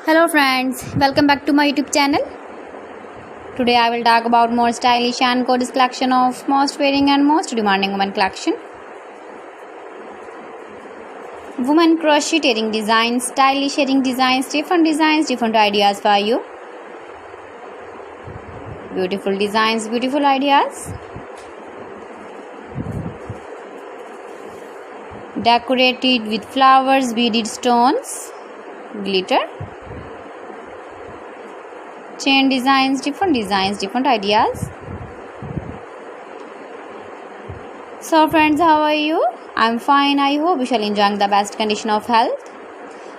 Hello friends, welcome back to my YouTube channel. Today I will talk about more stylish and gorgeous collection of most wearing and most demanding women collection. Women crocheting designs, stylish earring designs, different ideas for you. Beautiful designs, beautiful ideas. Decorated with flowers, beaded stones, glitter. Chain designs, different ideas. So friends, how are you? I'm fine. I hope you shall enjoy the best condition of health.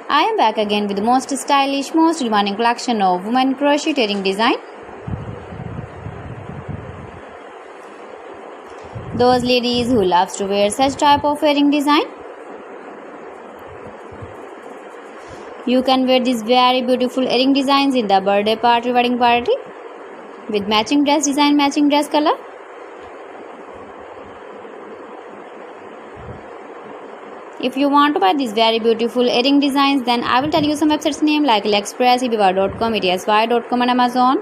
I am back again with the most stylish, most demanding collection of women crocheting design. Those ladies who loves to wear such type of earring design. You can wear these very beautiful earring designs in the birthday party, wedding party with matching dress design, matching dress color. If you want to buy these very beautiful earring designs, then I will tell you some websites name like AliExpress, eBay.com, ETSY.com and Amazon.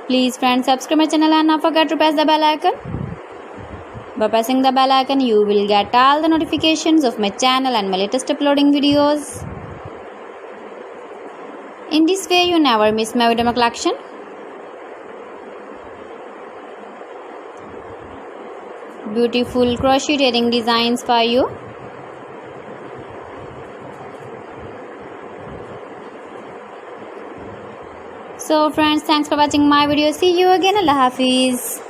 Please friends, subscribe my channel and not forget to press the bell icon. By pressing the bell icon, you will get all the notifications of my channel and my latest uploading videos. In this way, you never miss my video collection. Beautiful crochet earring designs for you. So friends, thanks for watching my video. See you again. Allah Hafiz.